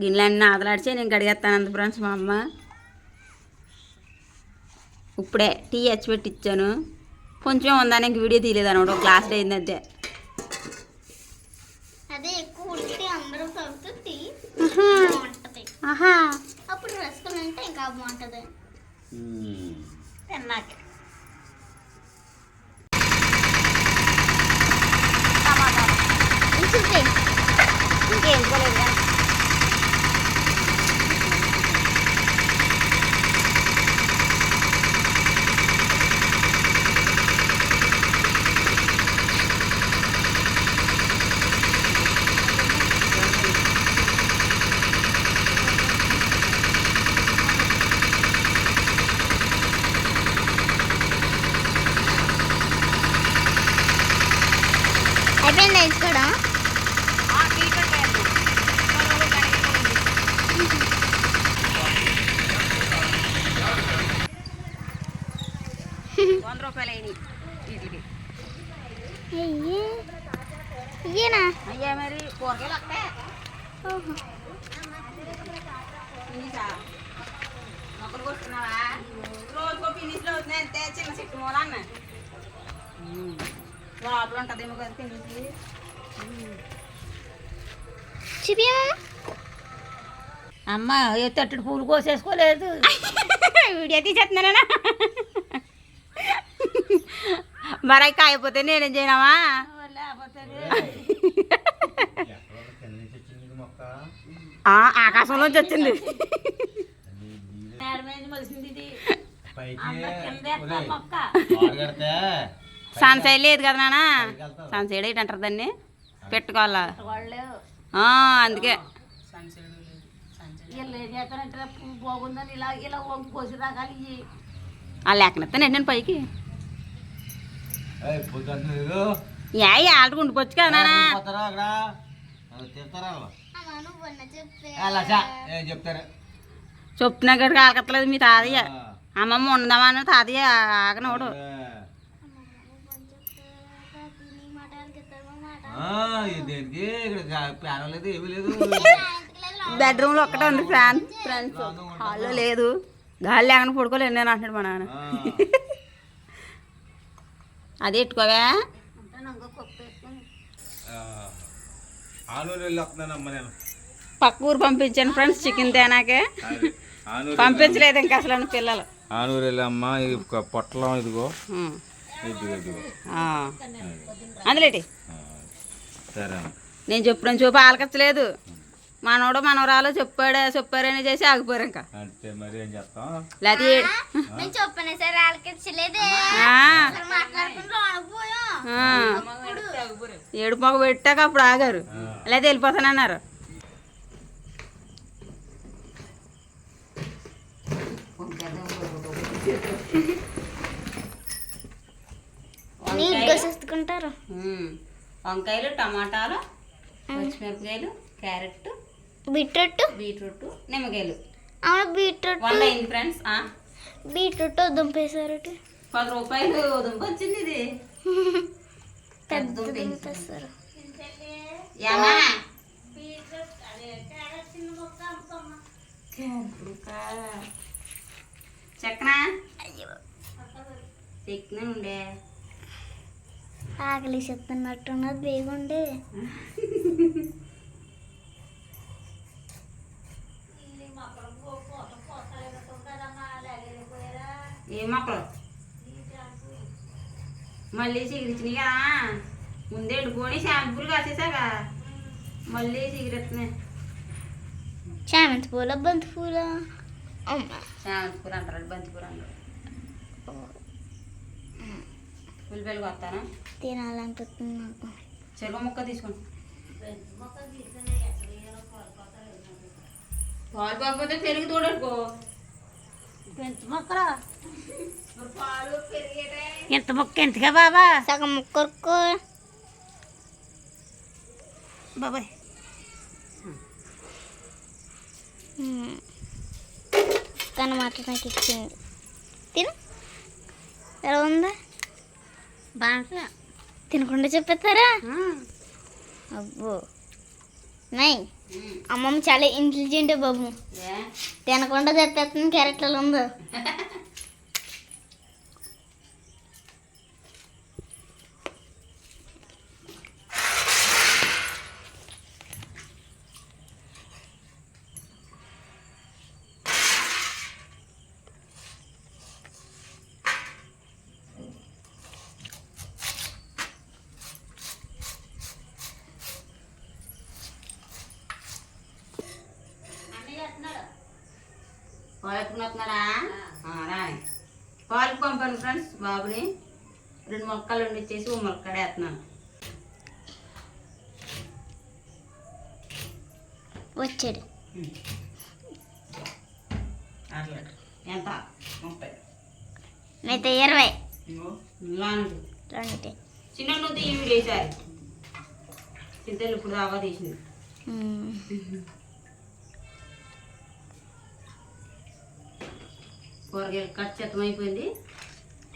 గిన్నెలన్నీ ఆదలాడిచి నేను కడిగేస్తాను అంత ఫ్రెండ్స్ మా అమ్మ. ఇప్పుడే టీ పెట్టి ఇచ్చాను. కొంచెం ఉందని ఇంక వీడియో తీయలేదు అనమాట, ఒక గ్లాస్ అయింది అంతే. అదే ఎక్కువ ఉడికితే అందరూ తాగుతుంది అప్పుడు రసం అంటే ఇంకా బాగుంటుంది తిన్నాక. ఇంకేం పోలేదు. అయిపోయింది వేసుకోవడం. ₹100 వీటికి. ఇయ్యేనా? అయ్యా మరి కూరగాయలు వస్తాయి. మొక్కలు కొట్టుకున్నావా? రోజుకో ఫినిష్లో అవుతున్నాయి అంతే, చిన్న చెట్టు మూల అన్న లోపల ఉంటుందేమో కదా ఫినిష్. అమ్మ తట్టడి పూలు కోసేసుకోలేదు. వీడియో తీసేస్తున్నానా? మరి అవి కాయపోతే నేనేం చేయనావా? ఆకాశంలోంచి వచ్చింది. సన్సైడ్ లేదు కదా నాన్న, సన్సైడ్ ఏంటి అంటారు దాన్ని, పెట్టుకోవాలా అందుకే. వాళ్ళు ఎక్కనెత్తానండి నేను పైకి ఆల్రెడీ ఉండిపోవచ్చు కదా నాన్న. చెప్తున్నా గడికి ఆలకత్తలేదు మీ తాతయ్య. అమ్మమ్మ ఉండదామని తాతయ్య ఆగనోడు. బెడ్రూమ్లో ఒక్కటే ఉంది ఫ్యాన్ ఫ్రెండ్స్, హాల్లో లేదు. గాలి లేకుండా పడుకోలేదు నేను అంటున్నాడు మా నాన్న. అది ఎట్టుకోవా పక్క ఊరు పంపించాను ఫ్రెండ్స్ చికెన్ తేనాకే. పంపించలేదు ఇంకా అసలు పిల్లలు. ఆనూరు వెళ్ళమ్మా, పొట్టలం ఇదిగో అందులేటి నేను చెప్పిన చూపు ఆలకచ్చలేదు. మనోడు మనవరాలు చెప్పారని చేసి ఆగిపోయారు. ఇంకా లేకపోతే ఏడు మొగ పెట్టాక అప్పుడు ఆగారు, లేదా వెళ్ళిపోతానన్నారు. వంకాయలు, టమాటాలు, పచ్చిమిరపకాయలు, క్యారెట్, బీట్రూట్, నిమ్మకాయలు. బీట్రూట్ అయింది ఫ్రెండ్స్. బీట్రూట్ దుంపేశారు. ₹10 దుంప వచ్చింది. ఇది పెద్ద దుంపేస్తారు. చెక్కనా ఉండే ఆకలి చెప్తున్నట్టున్నది బేగుండే. ఏ మొక్కలు మళ్ళీ సిగరెచ్చినాయి కదా, ముందే ఎడుకొని షాంపూలు కాసేసాగా మళ్ళీ సిగరెత్తున్నాయి. చామంతి పూల, బంతి పూల, చామంతి పూలు అంటారు, బంతి పూలు అంటారు. ఉల్లిపాయలు కొత్తాను, తినాలనిపిస్తుంది నాకు. చెరుకు ముక్క తీసుకోండి. పాలు కాకపోతే పెరుగు తోడనుకో. మొక్కరా పాలు పెరిగేటే ఎంత మొక్క ఎంతగా బాబా? సగం ముక్కరుకో బాబాయ్. తన మాట నాకు ఇచ్చింది. తిను, ఎలా ఉందా? బాగా తినకుండా చెప్పేస్తారా? అబ్బో నై అమ్మమ్మ చాలా ఇంటెలిజెంట్ బాబు. ఏ? తినకుండా తెప్పేస్తుంది క్యారెట్లలో ఉందో. పాలకు వస్తున్నారా? రాయ్ పాలకు పంపాను ఫ్రెండ్స్ బాబుని. 2 మొక్కలు వండిచ్చేసి ఓ మొక్కడే వేస్తున్నాను. వచ్చాడు. అట్లా ఎంత? 30. మిగతా 20. లాంటి 2. చిన్న నువ్వు తీవి లేచారు. చింతలు ఇప్పుడు దాకా తీసింది. కూరగాయలు కట్ చెత్తం అయిపోయింది.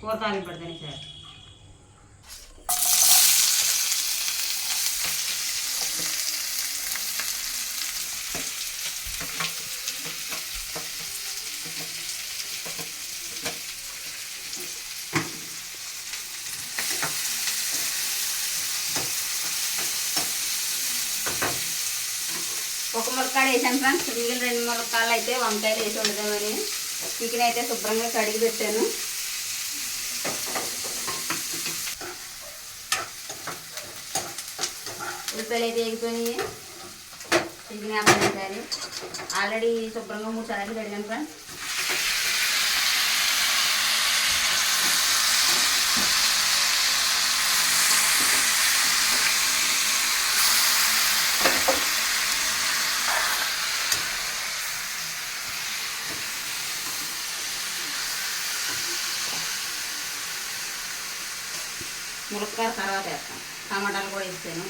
కూర తాలింపు పెడతాను సార్. ఒక ములక్కాడ వేసాను ఫ్రెండ్స్. మిగిలిన 2 ములక్కాయలు అయితే వంకాయలు వేసి వండుదామని చికెన్ అయితే శుభ్రంగా కడిగి పెట్టాను. ఉల్లిపాయలు అయితే వేగిపోయినాయి. చికెన్ వేపాలి. ఆల్రెడీ శుభ్రంగా 3 సార్లు కడిగాను ఫ్రెండ్స్. ములక్కాడ తర్వాత వేస్తాను. టమాటాలు కూడా వేస్తాను.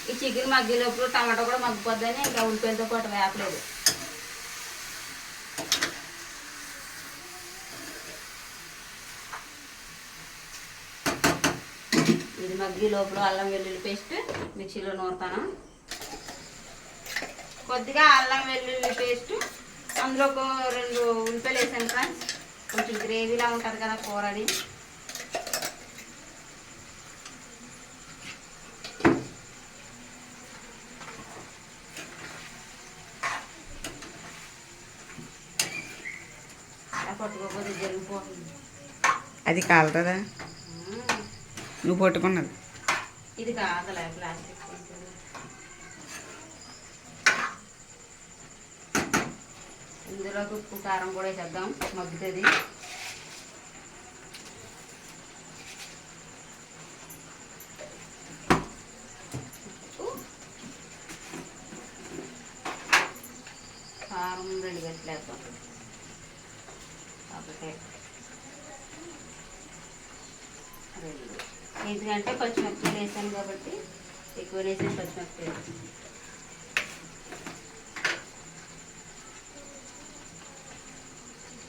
ఈ చికెన్ మగ్గేటప్పుడు టమాటా కూడా మగ్గిపోద్దని ఇంకా ఉల్లిపాయలతో పాటు వేపలేదు. ఇది మగ్గి లోపల అల్లం వెల్లుల్లి పేస్ట్ మిక్సీలో నూరుతాను. కొద్దిగా అల్లం వెల్లుల్లి పేస్ట్, అందులో ఒక 2 ఉల్లిపాయలు వేసాను ఫ్రెండ్స్. కొంచెం గ్రేవీలా ఉంటుంది కదా కూర అది. పట్టుకోకపోతే జరిగిపోతుంది. అది కాలుతుందా? నువ్వు పట్టుకున్నది ఇది కాదలే ప్లాస్టిక్. ఇందులోకి ఉప్పు కారం కూడా వేసేద్దాం, మగ్గుతుంది. కారం 2 గంటలు వేద్దాం. ఎందుకంటే పచ్చిమిరపకాయలు వేసాను కాబట్టి ఎక్కువ వేసాను పచ్చిమిరపకాయలు.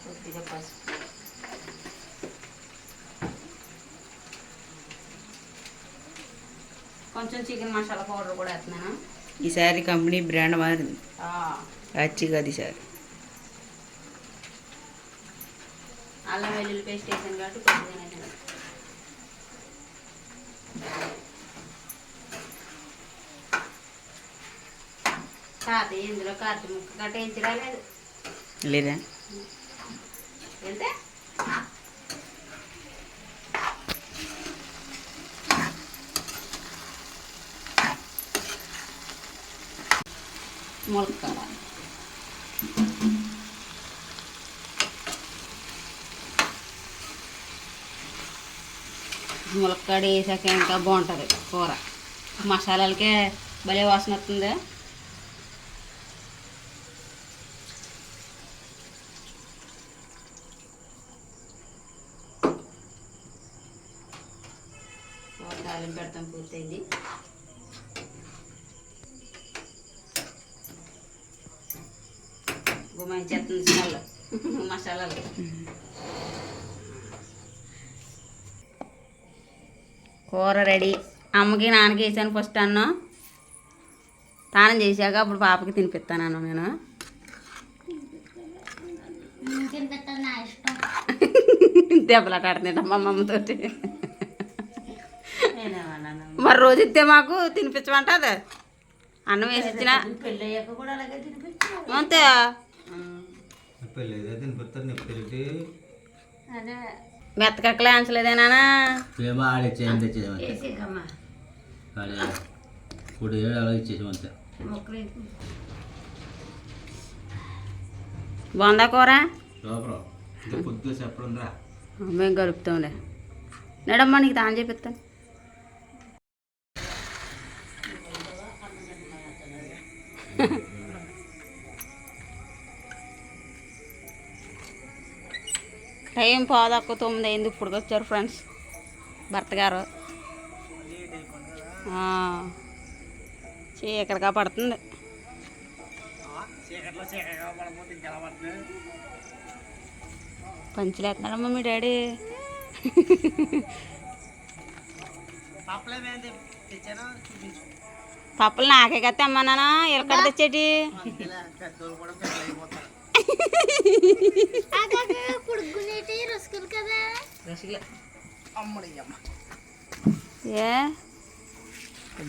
కొద్దిగా పసుపు, కొంచెం చికెన్ మసాలా పౌడర్ కూడా వేస్తున్నాను. ఈసారి కంపెనీ బ్రాండ్ మారింది. వచ్చి కాదు ఈసారి. అల్లం వెల్లుల్లి పేస్ట్ వేసాను కాబట్టి కొద్దిగా వేసాను. తాతయ్య ఇందులో కార్తీ ముక్క గట్ట ఏం తిరాలేదు లేదా? వెళ్తే ములక్కాడ ములక్కాడ వేసాక ఇంకా బాగుంటుంది కూర. మసాలాలకే భలే వాసన వస్తుంది. తాలింపు పెడతాం, పూర్తయింది. మంచి వస్తుంది స్మెల్ మసాలాలు. కూర రెడీ. అమ్మకి నాన్నకి వేసాను ఫస్ట్ అన్నం. తానం చేశాక అప్పుడు పాపకి తినిపిస్తాను నేను. తినిపిస్తాను నా ఇష్టం. దెబ్బలాట ఆడుతుందమ్మా మా అమ్మతోటి. మరి రోజు ఇస్తే మాకు తినిపించమంటది. అన్నం వేసి ఇచ్చిన అంతే. మెత్తకక్కలే అంచలేదేనా? బాగుందా కూర? మేము కలుపుతాంలే. నడమ్మా నీకు తాను చేపిస్తాను. టైం 9:10 అయింది. ఇప్పుడు వచ్చారు ఫ్రెండ్స్ భర్త గారు. చీకటిగా పడుతుంది. పంచులేస్తున్నాడమ్మా మీ డాడీ. పప్పులు నాకే కదా అమ్మా నాన్న ఎక్కడ తెచ్చేటి. ఏ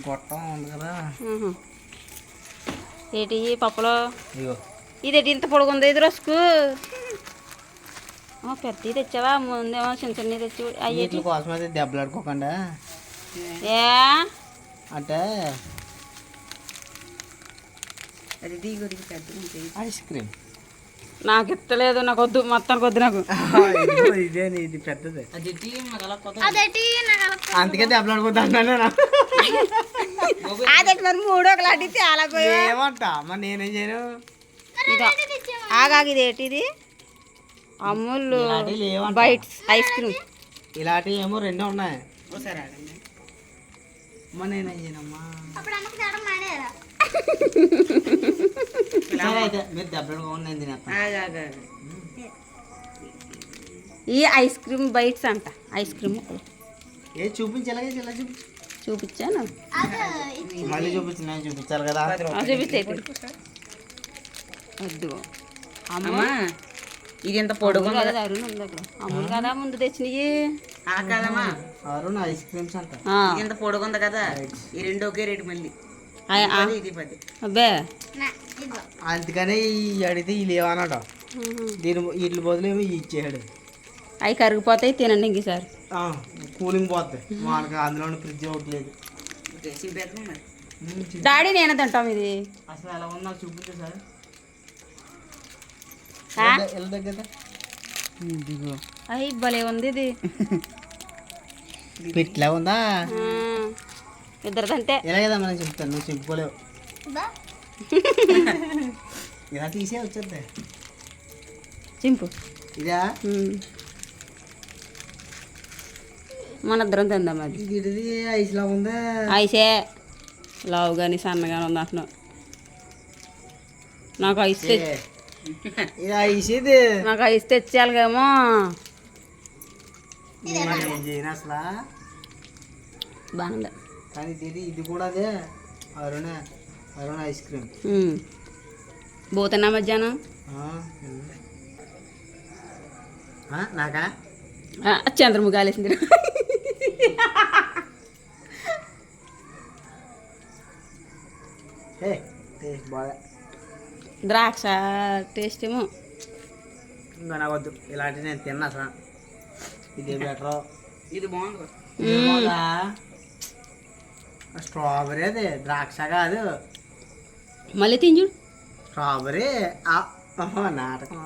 గొట్టం ఉంది కదా. ఏంటి పప్పులో ఇదేంటి ఇంత పొడుగుంది? ఇది రసుకు పెద్ద తెచ్చావా? ముందేమో చిన్న చిన్న తెచ్చి వీటి కోసం అయితే దెబ్బలాడుకోకుండా ఏ అంటే ఐస్ క్రీమ్ నాకు ఇస్తలేదు. నాకు వద్దు, మొత్తానికి వద్దు నాకు. ఇదే ఇది పెద్దది. అందుకే దెబ్బలాడుకోద్దా. అదే మరి 3 ఒకలాంటి చాలా ఏమంటా మరి నేనేం చేయను. ఆగాగి ఇది అమూల్ బైట్స్ ఐస్ క్రీమ్. ఇలాంటివి ఏమో 2 ఉన్నాయి. అమ్మ నేనేం చేయనమ్మా. అయితే మీరు దెబ్బలాడుకోండి, నేను తినేస్తాను. ఈ ఐస్ క్రీమ్ బైట్స్ అంట. ఐస్ క్రీమ్ ఏ చూపించాలి ఇలా చూపించాను. మళ్ళీ చూపించి నేను చూపించాలి కదా. చూపించే వద్దు అమ్మా. ఇది ఎంత పొడుగు కదా. అరుణ్ ఉంది అక్కడ. అమ్ములు కదా ముందు తెచ్చినవి కదమ్మా. అరుణ్ ఐస్ క్రీమ్స్ అంట. ఎంత పొడుగు ఉంది కదా. ఈ 2 ఒకే రేటు మళ్ళీ. అబ్బే అందుకనే అడిగితే వీళ్ళు ఏమన్నాడు. వీటి బదులు ఏమో ఇచ్చేయాడు. అవి కరిగిపోతాయి, తినండి ఇంకసారి. కూలింగ్ పోతాయి మనకు. అందులో ఫ్రిడ్జ్ ఒకటి లేదు. డాడీ నేనే తింటాం. ఇది అసలు ఎలా ఉందో చూపించు సార్. అయ్యి భలే ఉంది. ఇది పిట్లా ఉందా? ఇద్దరిదంటే ఎలా కదా మనం చెప్తాను, నువ్వు చెప్పుకోలేవు. ఇలా తీసే వచ్చేద్దా చింపు. ఇదా మన ఇద్దరం తిందాం. అది ఇది ఐస్లా ఉందా? ఐసే లావు కానీ సన్నగానే ఉంది అంటున్నావు. నాకు ఐస్ ఇది ఐస్. ఇది నాకు ఐస్ తెచ్చేయాలిగేమో. అసలు బాగుంది కానీ ఇది కూడా అదే. అరుణ ఐస్ క్రీమ్ పోతున్నా మధ్యాహ్నం. నాకా చంద్రముఖి కాలేసింది. బాగా ద్రాక్ష టేస్ట్ ఏమో. ఇంకా నాకు వద్దు ఇలాంటివి. నేను తిన్నా అసలు. ఇది బెటర్. ఇది బాగుంది. స్ట్రాబెరీ. అది ద్రాక్ష కాదు. మళ్ళీ తింజు స్ట్రాబెరీ నాటకం.